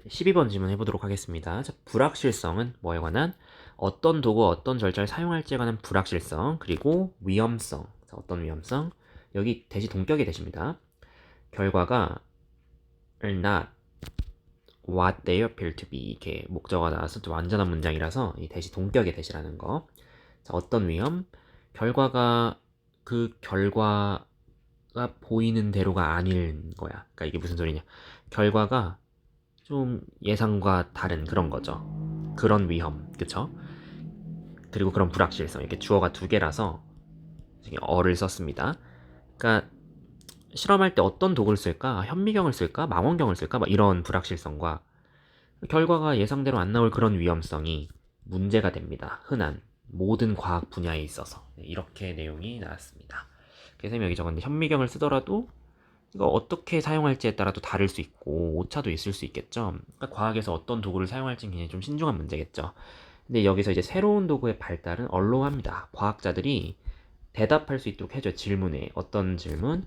12번 질문 해보도록 하겠습니다. 자, 불확실성은 뭐에 관한 어떤 도구, 어떤 절차를 사용할지에 관한 불확실성, 그리고 위험성. 자, 어떤 위험성? 여기 대시 동격의 대시입니다. 결과가 are not what they appear to be 이렇게 목적어가 나와서 좀 완전한 문장이라서 이 대시 동격의 대시라는 거. 자, 어떤 위험? 결과가 그 결과가 보이는 대로가 아닌 거야. 그러니까 이게 무슨 소리냐? 결과가 좀 예상과 다른 그런 거죠. 그런 위험, 그쵸? 그리고 그런 불확실성. 이렇게 주어가 두 개라서 어를 썼습니다. 그러니까 실험할 때 어떤 도구를 쓸까? 현미경을 쓸까? 망원경을 쓸까? 막 이런 불확실성과 결과가 예상대로 안 나올 그런 위험성이 문제가 됩니다. 흔한 모든 과학 분야에 있어서 이렇게 내용이 나왔습니다. 그래서 여기 적었는데 현미경을 쓰더라도 이거 어떻게 사용할지에 따라 또 다를 수 있고 오차도 있을 수 있겠죠. 그러니까 과학에서 어떤 도구를 사용할지는 굉장히 좀 신중한 문제겠죠. 근데 여기서 이제 새로운 도구의 발달은 언로합니다. 과학자들이 대답할 수 있도록 해줘요. 질문에 어떤 질문?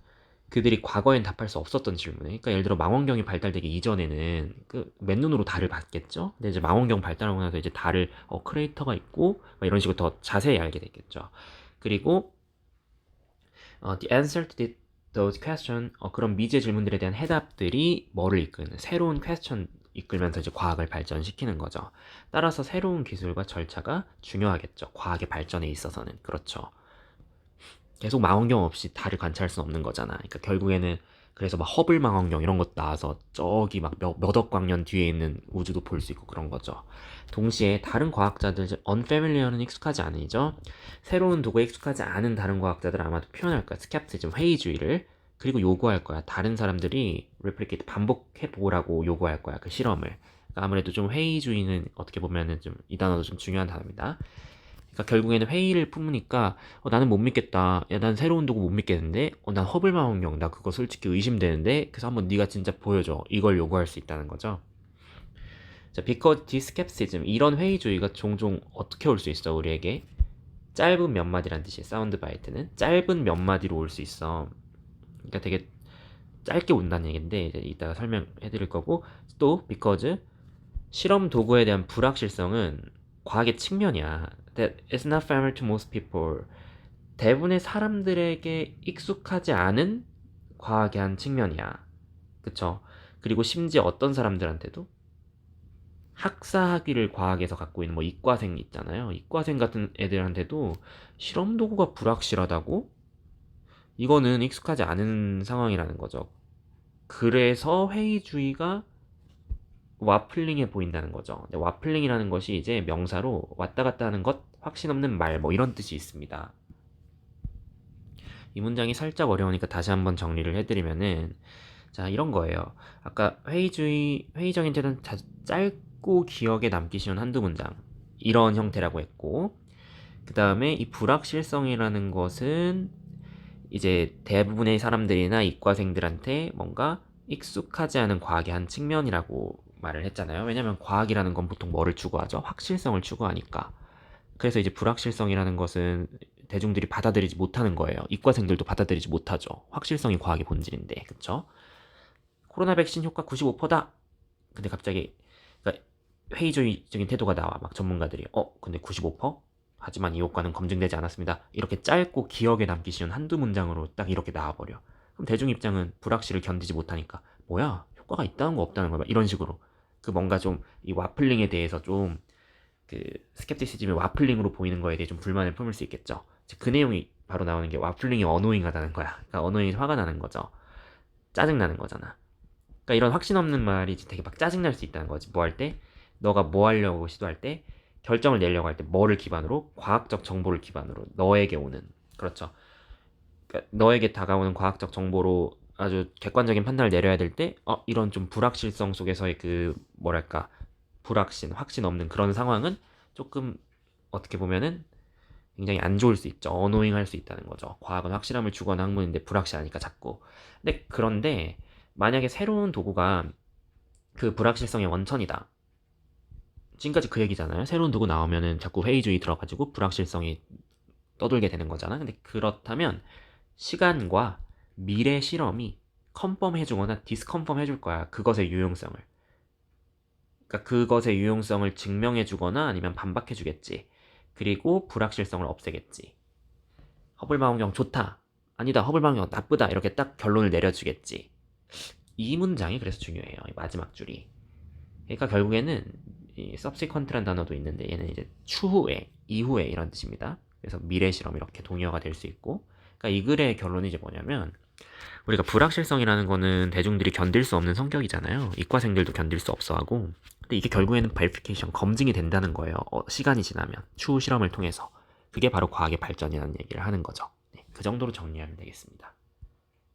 그들이 과거엔 답할 수 없었던 질문에. 그러니까 예를 들어 망원경이 발달되기 이전에는 그 맨눈으로 달을 봤겠죠. 근데 이제 망원경 발달하고 나서 이제 달을 크레이터가 있고 이런 식으로 더 자세히 알게 됐겠죠. 그리고 the answer to those question 그런 미제 질문들에 대한 해답들이 뭐를 이끄는 새로운 question 이끌면서 이제 과학을 발전시키는 거죠. 따라서 새로운 기술과 절차가 중요하겠죠. 과학의 발전에 있어서는 그렇죠. 계속 망원경 없이 달을 관찰할 수는 없는 거잖아. 그러니까 결국에는 그래서 막 허블 망원경 이런 것도 나와서 저기 막 몇억 광년 뒤에 있는 우주도 볼 수 있고 그런 거죠. 동시에 다른 과학자들, unfamiliar는 익숙하지 않으죠. 새로운 도구에 익숙하지 않은 다른 과학자들 아마도 표현할 거야. 스캡티즘, 회의주의를. 그리고 요구할 거야. 다른 사람들이 replicate, 반복해 보라고 요구할 거야. 그 실험을. 그러니까 아무래도 좀 회의주의는 어떻게 보면은 좀 이 단어도 좀 중요한 단어입니다. 그러니까 결국에는 회의를 품으니까 나는 못 믿겠다. 야, 난 새로운 도구 못 믿겠는데. 난 허블망원경 나 그거 솔직히 의심되는데. 그래서 한번 네가 진짜 보여줘. 이걸 요구할 수 있다는 거죠. 자, because this skepticism 이런 회의주의가 종종 어떻게 올 수 있어 우리에게? 짧은 몇 마디란 뜻이에요. 사운드 바이트는 짧은 몇 마디로 올 수 있어. 그러니까 되게 짧게 온다는 얘기인데 이제 이따가 설명해 드릴 거고 또 because 실험 도구에 대한 불확실성은 과학의 측면이야. That is not familiar to most people. 대부분의 사람들에게 익숙하지 않은 과학의 한 측면이야. 그쵸? 그리고 심지어 어떤 사람들한테도 학사학위를 과학에서 갖고 있는 뭐 이과생 있잖아요. 이과생 같은 애들한테도 실험 도구가 불확실하다고? 이거는 익숙하지 않은 상황이라는 거죠. 그래서 회의주의가 와플링해 보인다는 거죠. 와플링이라는 것이 이제 명사로 왔다 갔다 하는 것, 확신 없는 말, 뭐 이런 뜻이 있습니다. 이 문장이 살짝 어려우니까 다시 한번 정리를 해드리면은, 자, 이런 거예요. 아까 회의적인 태도는 짧고 기억에 남기 쉬운 한두 문장. 이런 형태라고 했고, 그 다음에 이 불확실성이라는 것은 이제 대부분의 사람들이나 이과생들한테 뭔가 익숙하지 않은 과학의 한 측면이라고 말을 했잖아요. 왜냐면 과학이라는 건 보통 뭐를 추구하죠? 확실성을 추구하니까. 그래서 이제 불확실성이라는 것은 대중들이 받아들이지 못하는 거예요. 이과생들도 받아들이지 못하죠. 확실성이 과학의 본질인데, 그쵸? 코로나 백신 효과 95%다. 근데 갑자기 그러니까 회의적인 태도가 나와. 막 전문가들이 근데 95%? 하지만 이 효과는 검증되지 않았습니다. 이렇게 짧고 기억에 남기 쉬운 한두 문장으로 딱 이렇게 나와버려. 그럼 대중 입장은 불확실을 견디지 못하니까 뭐야? 효과가 있다는 거 없다는 거야. 이런 식으로 그 뭔가 좀 이 와플링에 대해서 좀 그 스캡티시즘의 와플링으로 보이는 거에 대해 좀 불만을 품을 수 있겠죠. 그 내용이 바로 나오는 게 와플링이 어노잉하다는 거야. 그러니까 어노잉이 화가 나는 거죠. 짜증 나는 거잖아. 그러니까 이런 확신 없는 말이 되게 막 짜증날 수 있다는 거지. 뭐 할 때? 너가 뭐 하려고 시도할 때? 결정을 내려고 할 때 뭐를 기반으로? 과학적 정보를 기반으로 너에게 오는. 그렇죠. 그러니까 너에게 다가오는 과학적 정보로 아주 객관적인 판단을 내려야 될 때, 이런 좀 불확실성 속에서의 그 뭐랄까 불확신, 확신 없는 그런 상황은 조금 어떻게 보면은 굉장히 안 좋을 수 있죠. 어노잉 할 수 있다는 거죠. 과학은 확실함을 추구하는 학문인데 불확실하니까 자꾸. 근데 그런데 만약에 새로운 도구가 그 불확실성의 원천이다. 지금까지 그 얘기잖아요. 새로운 도구 나오면은 자꾸 회의주의 들어가지고 불확실성이 떠돌게 되는 거잖아. 근데 그렇다면 시간과 미래 실험이 컨펌 해주거나 디스컨펌 해줄 거야. 그것의 유용성을. 그러니까 그것의 유용성을 증명해 주거나 아니면 반박해 주겠지. 그리고 불확실성을 없애겠지. 허블 망원경 좋다. 아니다. 허블 망원경 나쁘다. 이렇게 딱 결론을 내려주겠지. 이 문장이 그래서 중요해요. 이 마지막 줄이. 그러니까 결국에는 이 subsequent란 단어도 있는데 얘는 이제 추후에, 이후에 이런 뜻입니다. 그래서 미래 실험 이렇게 동의어가 될 수 있고. 그러니까 이 글의 결론이 이제 뭐냐면 우리가 불확실성이라는 거는 대중들이 견딜 수 없는 성격이잖아요. 이과생들도 견딜 수 없어 하고. 근데 이게 결국에는 verification, 검증이 된다는 거예요. 시간이 지나면 추후 실험을 통해서. 그게 바로 과학의 발전이라는 얘기를 하는 거죠. 네, 그 정도로 정리하면 되겠습니다.